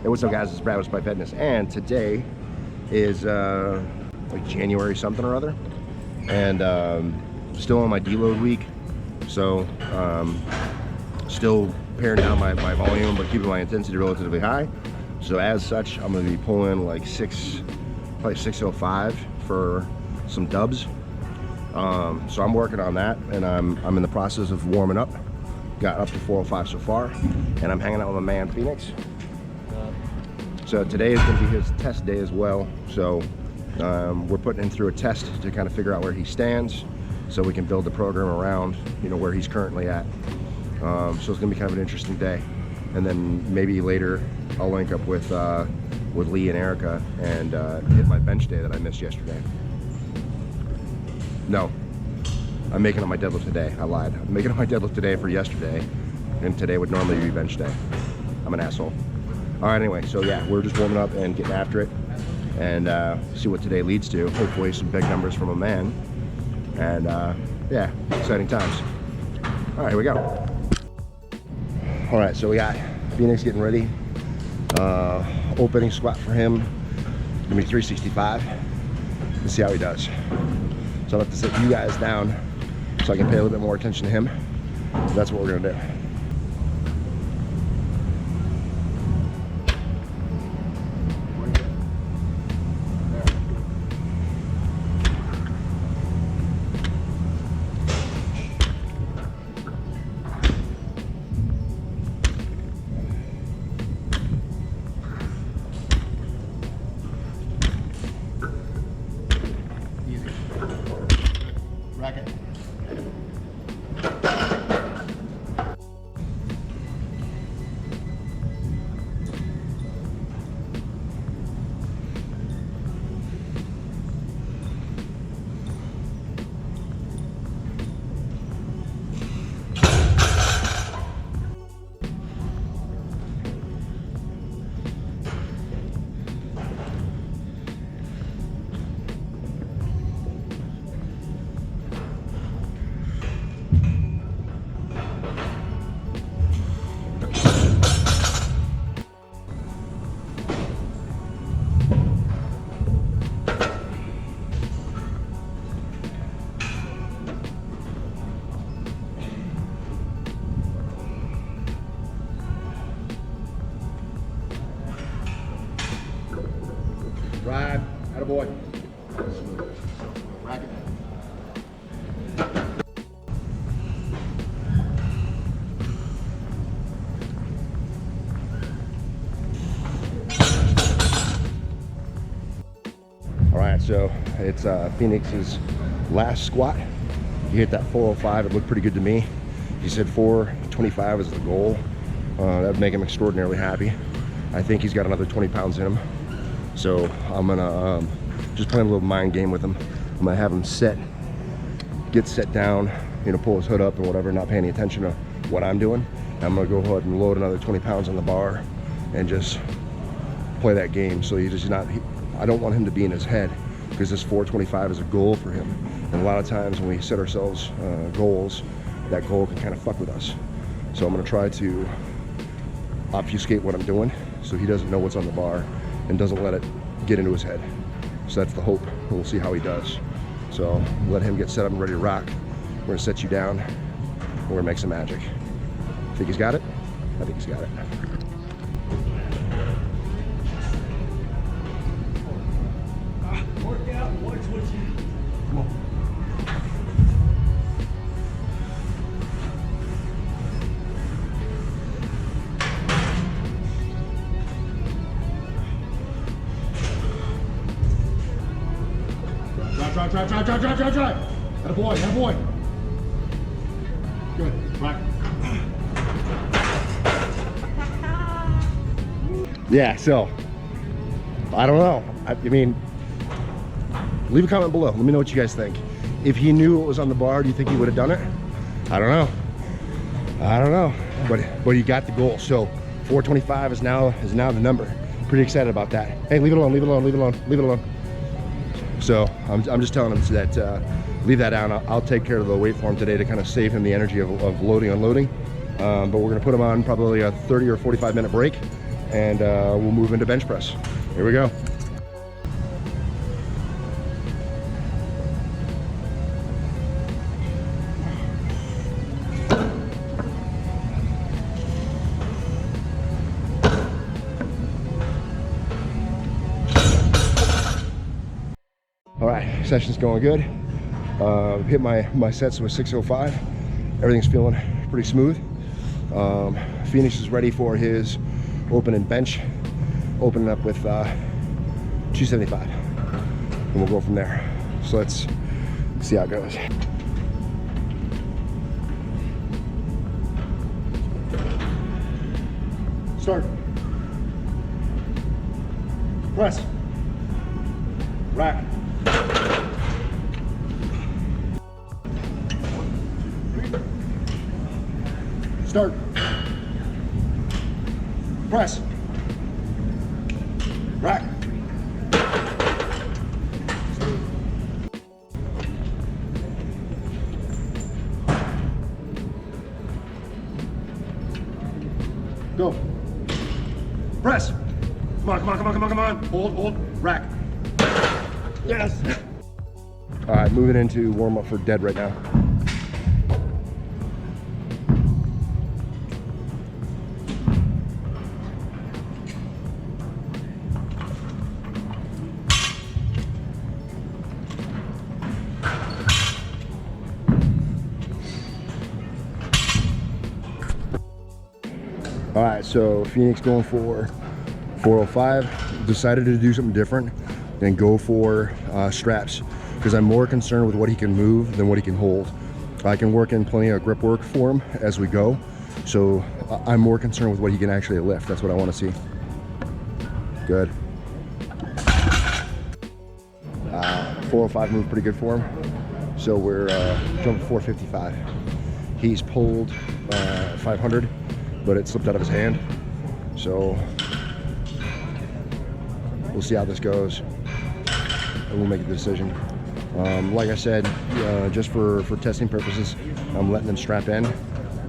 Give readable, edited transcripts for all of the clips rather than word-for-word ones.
Hey, what's up, guys? It's Brad with Despitefitness, and today is like January something or other, and still on my deload week, so still paring down my volume, but keeping my intensity relatively high. So as such, I'm going to be pulling like probably 605 for some dubs. So I'm working on that, and I'm in the process of warming up. Got up to 405 so far, and I'm hanging out with my man Phoenix. So today is going to be his test day as well. So we're putting him through a test to kind of figure out where he stands, so we can build the program around, you know, where he's currently at. So it's going to be kind of an interesting day. And then maybe later I'll link up with Lee and Erica and hit my bench day that I missed yesterday. No, I'm making up my deadlift today. I lied. I'm making up my deadlift today for yesterday, and today would normally be bench day. I'm an asshole. All right, anyway, so yeah, we're just warming up and getting after it, and see what today leads to. Hopefully some big numbers from a man, and yeah, exciting times. All right, here we go. All right, so we got Phoenix getting ready. Opening squat for him, gonna be 365. Let's see how he does. So I'll have to sit you guys down so I can pay a little bit more attention to him. That's what we're gonna do. Racket. Drive, attaboy. Racket. All right, so it's Phoenix's last squat. He hit that 405. It looked pretty good to me. He said 425 is the goal. That would make him extraordinarily happy. I think he's got another 20 pounds in him. So I'm gonna just play a little mind game with him. I'm gonna have him get set down, you know, pull his hood up or whatever, not pay any attention to what I'm doing. And I'm gonna go ahead and load another 20 pounds on the bar and just play that game. So I don't want him to be in his head, because this 425 is a goal for him. And a lot of times when we set ourselves goals, that goal can kind of fuck with us. So I'm gonna try to obfuscate what I'm doing so he doesn't know what's on the bar and doesn't let it get into his head. So that's the hope. We'll see how he does. So let him get set up and ready to rock. We're gonna set you down, and we're gonna make some magic. Think he's got it? I think he's got it. Workout, watch what you. Come on. Drive. Attaboy. Good, right. Yeah, so I don't know. I mean, leave a comment below. Let me know what you guys think. If he knew what was on the bar, do you think he would have done it? I don't know. But he got the goal. So 425 is now the number. Pretty excited about that. Hey, leave it alone. So I'm just telling him that leave that down. I'll take care of the weight for him today to kind of save him the energy of loading, unloading. But we're gonna put him on probably a 30 or 45 minute break, and we'll move into bench press. Here we go. All right, session's going good. Hit my sets with 605. Everything's feeling pretty smooth. Phoenix is ready for his open and bench, opening up with 275, and we'll go from there. So let's see how it goes. Start. Press. Rack. Start. Press. Rack. Go. Press. Come on, come on, come on, come on, come on. Hold. Rack. Yes. All right, moving into warm up for dead right now. All right, so Phoenix going for 405. Decided to do something different and go for straps, because I'm more concerned with what he can move than what he can hold. I can work in plenty of grip work for him as we go, so I'm more concerned with what he can actually lift. That's what I want to see. Good. 405 moved pretty good for him, so we're jumping 455. He's pulled 500, but it slipped out of his hand, so we'll see how this goes and we'll make a decision. Like I said, just for testing purposes, I'm letting him strap in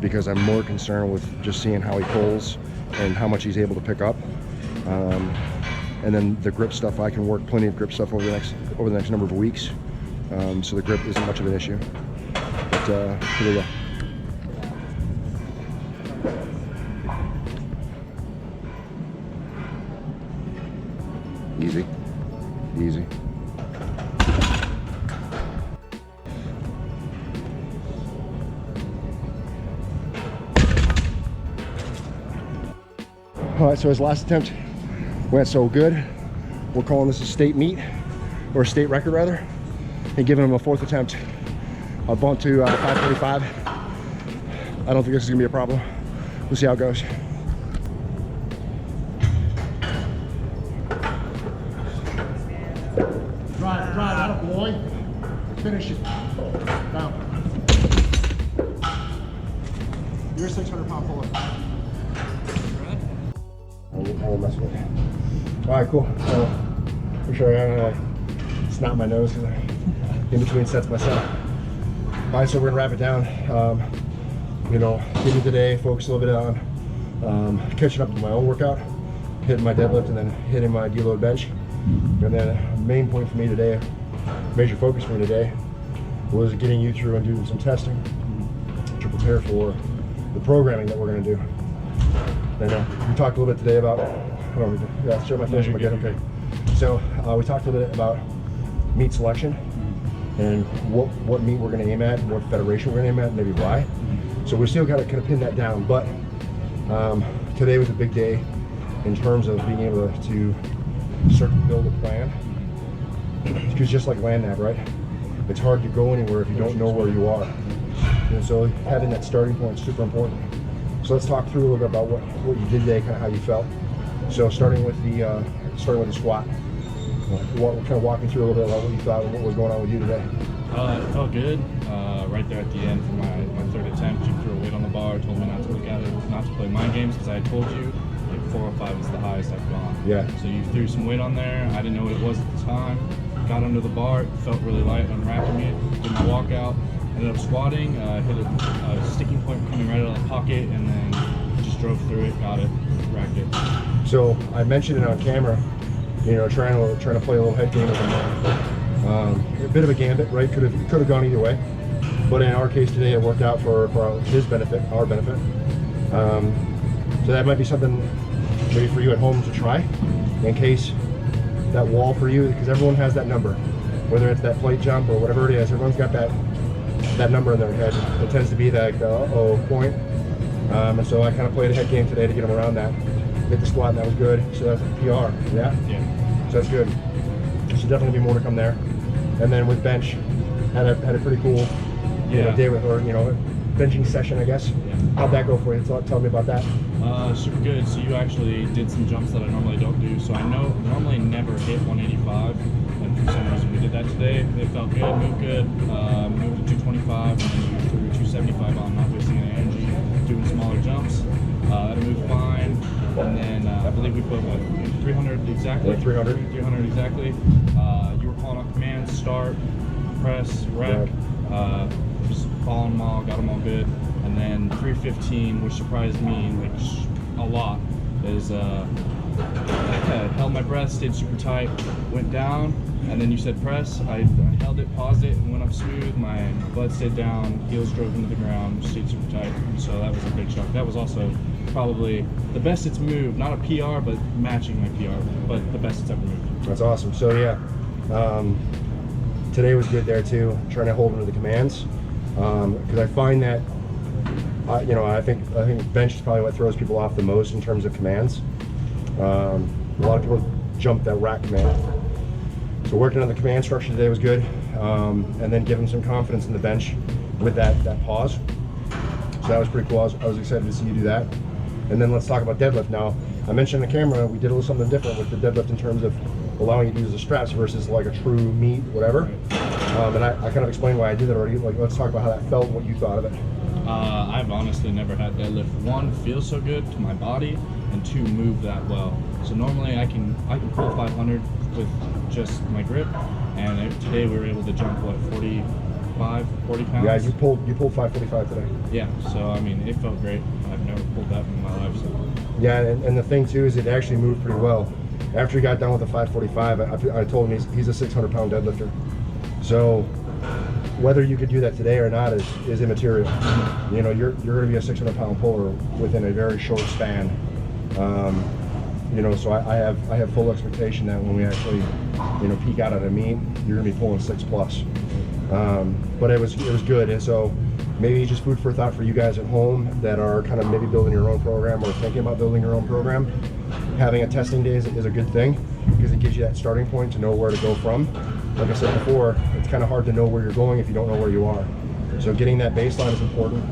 because I'm more concerned with just seeing how he pulls and how much he's able to pick up. And then the grip stuff, I can work plenty of grip stuff over the next number of weeks, so the grip isn't much of an issue. But here we go. Easy, easy. All right, so his last attempt went so good. We're calling this a state meet, or a state record rather, and giving him a fourth attempt. I'll bump to 545. I don't think this is gonna be a problem. We'll see how it goes. Drive, out of boy. Finish it. Down. You're a 600-pound puller. I won't mess with it. All right, cool. For sure, I'm gonna snot my nose because I'm in between sets myself. All right, so we're gonna wrap it down. You know, getting today, focus a little bit on catching up to my own workout, hitting my deadlift, and then hitting my deload bench. And then main point for me today, major focus for me today, was getting you through and doing some testing to prepare for the programming that we're going to do. And we talked a little bit today about, share my finish again. Okay. So we talked a little bit about meat selection and what meat we're going to aim at, what federation we're going to aim at, and maybe why. So we're still got to kind of pin that down. But today was a big day in terms of being able to start to build a plan, because just like land nav, right, it's hard to go anywhere if you don't know where you are, and so having that starting point is super important. So let's talk through a little bit about what you did today, kind of how you felt. So starting with the squat, kind of walk me through a little bit about what you thought and what was going on with you today. It felt good. Right there at the end for my third attempt, you threw a weight on the bar, told me not to look at it, not to play mind games, because I had told you 405 is the highest I've gone. Yeah. So you threw some weight on there. I didn't know what it was at the time. Got under the bar. It felt really light, unwrapping it. Did my walkout. Ended up squatting. Hit a sticking point coming right out of the pocket, and then just drove through it. Got it. Racked it. So I mentioned it on camera, you know, trying to play a little head game with him. A bit of a gambit, right? Could have gone either way, but in our case today, it worked out for his benefit, our benefit. So that might be something maybe for you at home to try, in case that wall for you, because everyone has that number, whether it's that plate jump or whatever it is. Everyone's got that number in their head. It tends to be that point. And so I kind of played a head game today to get him around that. Hit the squat, and that was good. So that's a PR. Yeah. So that's good. There should definitely be more to come there. And then with bench, had a pretty cool day with, or benching session, I guess. Yeah. How'd that go for you? Tell me about that. Super good. So you actually did some jumps that I normally don't do. So I normally never hit 185, and for some reason we did that today. It felt good, moved good. Moved to 225, and then we threw 275 on, not wasting any energy, doing smaller jumps. That moved fine. And then I believe we put 300 exactly. 300 exactly. You were calling out commands: start, press, rec. Just following them all, got them all good. And then 315, which surprised me like a lot, is held my breath, stayed super tight, went down, and then you said press. I held it, paused it, and went up smooth. My butt stayed down, heels drove into the ground, stayed super tight. So that was a big shock. That was also probably the best it's moved, not a PR, but matching my PR, but the best it's ever moved. That's awesome. So yeah, today was good there too, trying to hold him to the commands, because I find that I think bench is probably what throws people off the most in terms of commands. A lot of people jump that rack command. So working on the command structure today was good, and then giving some confidence in the bench with that pause. So that was pretty cool. I was excited to see you do that. And then let's talk about deadlift now. I mentioned on the camera we did a little something different with the deadlift in terms of allowing you to use the straps versus like a true meat, whatever. And I kind of explained why I did that already. Like, let's talk about how that felt, what you thought of it. I've honestly never had deadlift. One, feels so good to my body, and two, move that well. So normally I can pull 500 with just my grip, and today we were able to jump 40 pounds. Yeah, you pulled 545 today. Yeah, so I mean it felt great. I've never pulled that in my life. So. Yeah, and the thing too is it actually moved pretty well. After he got done with the 545, I told him he's a 600-pound deadlifter. So whether you could do that today or not is immaterial. You're going to be a 600-pound puller within a very short span. So I have full expectation that when we actually peak out at a meet, you're going to be pulling 6+. But it was good, and so maybe just food for thought for you guys at home that are kind of maybe building your own program or thinking about building your own program. Having a testing day is a good thing because it gives you that starting point to know where to go from. Like I said before, it's kind of hard to know where you're going if you don't know where you are. So getting that baseline is important.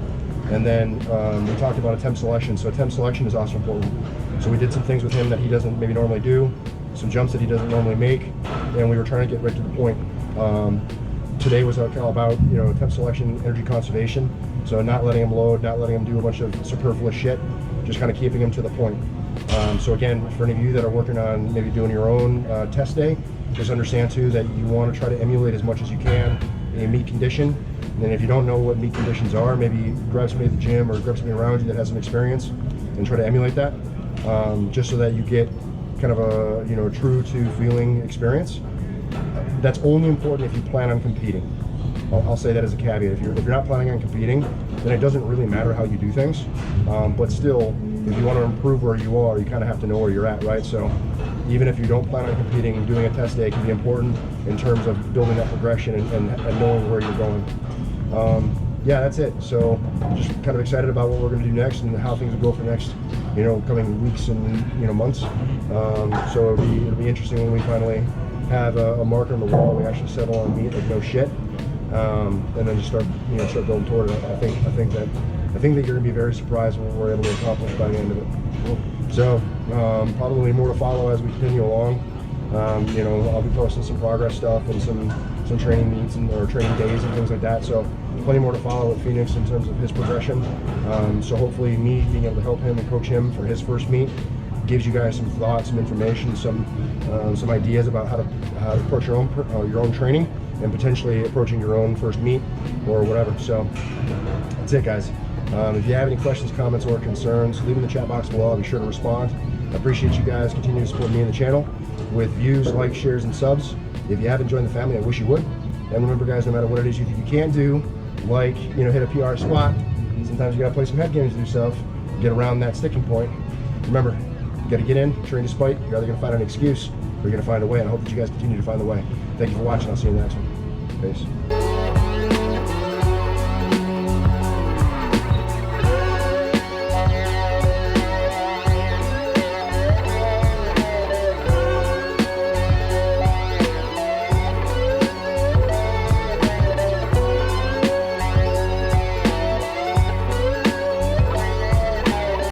And then we talked about attempt selection. So attempt selection is also important. So we did some things with him that he doesn't maybe normally do, some jumps that he doesn't normally make, and we were trying to get right to the point. Today was all about attempt selection, energy conservation. So not letting him load, not letting him do a bunch of superfluous shit, just kind of keeping him to the point. So again, for any of you that are working on maybe doing your own test day, just understand too that you want to try to emulate as much as you can a meet condition. And then if you don't know what meet conditions are, maybe grab somebody at the gym or grab somebody around you that has some experience and try to emulate that, just so that you get kind of a true to feeling experience. That's only important if you plan on competing. I'll say that as a caveat. If you're not planning on competing, then it doesn't really matter how you do things. But still, if you want to improve where you are, you kind of have to know where you're at, right? So even if you don't plan on competing, doing a test day can be important in terms of building that progression and knowing where you're going. Yeah, that's it. So just kind of excited about what we're going to do next and how things will go for next, coming weeks and months. So it'll be interesting when we finally have a marker on the wall. We actually settle on meet like no shit, and then just start building toward it. I think that you're going to be very surprised when we're able to accomplish by the end of it. So probably more to follow as we continue along. I'll be posting some progress stuff and some training meets or training days and things like that. So plenty more to follow with Phoenix in terms of his progression. So hopefully me being able to help him and coach him for his first meet gives you guys some thoughts, some information, some ideas about how to approach your own training and potentially approaching your own first meet or whatever. So that's it, guys. If you have any questions, comments, or concerns, leave in the chat box below. I'll be sure to respond. I appreciate you guys continuing to support me and the channel with views, likes, shares, and subs. If you haven't joined the family, I wish you would. And remember, guys, no matter what it is you think you can do, like, you know, hit a PR squat, sometimes you gotta play some head games with yourself, get around that sticking point. Remember, you gotta get in, train despite. You're either gonna find an excuse or you're gonna find a way, and I hope that you guys continue to find the way. Thank you for watching. I'll see you in the next one. Peace.